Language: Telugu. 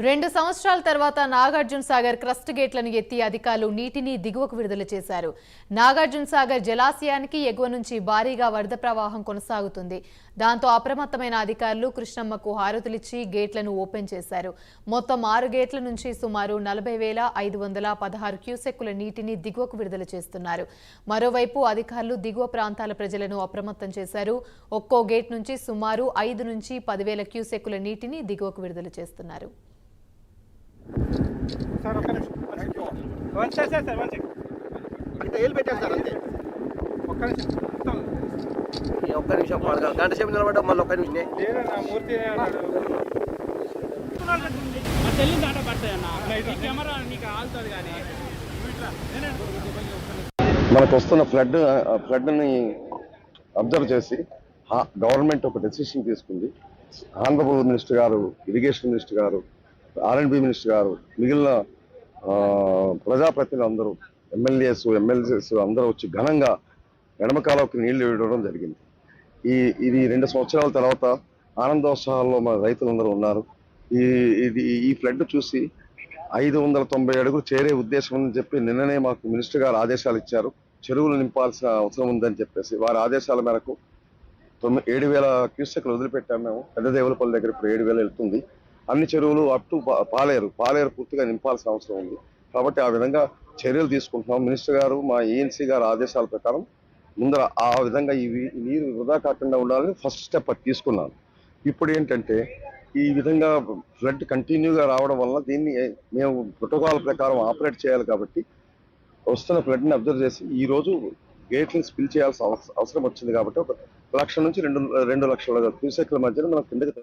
2 సంవత్సరాల తర్వాత నాగార్జున సాగర్ క్రస్ట్ గేట్లను ఎత్తి అధికారులు నీటిని దిగువకు విడుదల చేశారు. నాగార్జున సాగర్ జలాశయానికి ఎగువ నుంచి భారీగా వరద ప్రవాహం కొనసాగుతుంది. దాంతో అప్రమత్తమైన అధికారులు కృష్ణమ్మకు హారతులిచ్చి గేట్లను ఓపెన్ చేశారు. మొత్తం 6 గేట్ల నుంచి సుమారు 40,516 క్యూసెక్కుల నీటిని దిగువకు విడుదల చేస్తున్నారు. మరోవైపు అధికారులు దిగువ ప్రాంతాల ప్రజలను అప్రమత్తం చేశారు. ఒక్కో గేట్ నుంచి సుమారు 5 నుంచి 10,000 క్యూసెక్కుల నీటిని దిగువకు విడుదల చేస్తున్నారు. ఒక్క నిమిషం గంట సేపు నిలబడ్డా మళ్ళీ ఒక్క నిమిషం మనకు వస్తున్న ఫ్లడ్ని అబ్జర్వ్ చేసి గవర్నమెంట్ ఒక డెసిషన్ తీసుకుంది. ఆనరబుల్ మినిస్టర్ గారు, ఇరిగేషన్ మినిస్టర్ గారు, R&B మినిస్టర్ గారు, మిగిలిన ప్రజాప్రతినిధులు అందరూ, ఎమ్మెల్యేస్ అందరూ వచ్చి ఘనంగా ఎడమ కాలువకి నీళ్లు ఇవ్వడం జరిగింది. ఇది 2 సంవత్సరాల తర్వాత ఆనందోత్సాహాల్లో మన రైతులందరూ ఉన్నారు. ఈ ఫ్లడ్ చూసి 590 అడుగులు చేరే ఉద్దేశం ఉందని చెప్పి నిన్ననే మాకు మినిస్టర్ గారు ఆదేశాలు ఇచ్చారు. చెరువులు నింపాల్సిన అవసరం ఉందని చెప్పేసి వారి ఆదేశాల మేరకు 7,000 క్యూసెక్లు వదిలిపెట్టాము. మేము పెద్ద దేవులపల్లి దగ్గర ఇప్పుడు 7,000 వెళ్తుంది. అన్ని చెరువులు అప్ టు పాలేరు పూర్తిగా నింపాల్సిన అవసరం ఉంది. కాబట్టి ఆ విధంగా చర్యలు తీసుకుంటున్నాం. మినిస్టర్ గారు, మా ENC గారు ఆదేశాల ప్రకారం ముందర ఆ విధంగా నీరు వృధా కాకుండా ఉండాలని ఫస్ట్ స్టెప్ తీసుకున్నాను. ఇప్పుడు ఏంటంటే ఈ విధంగా ఫ్లడ్ కంటిన్యూగా రావడం వల్ల దీన్ని మేము ప్రోటోకాల్ ప్రకారం ఆపరేట్ చేయాలి. కాబట్టి వస్తున్న ఫ్లడ్ని అబ్జర్వ్ చేసి ఈరోజు గేట్లను స్పిల్ చేయాల్సిన అవసరం వచ్చింది. కాబట్టి 1 లక్ష నుంచి 2 లక్షల క్యూసెక్ల మధ్యన మనం కిందకి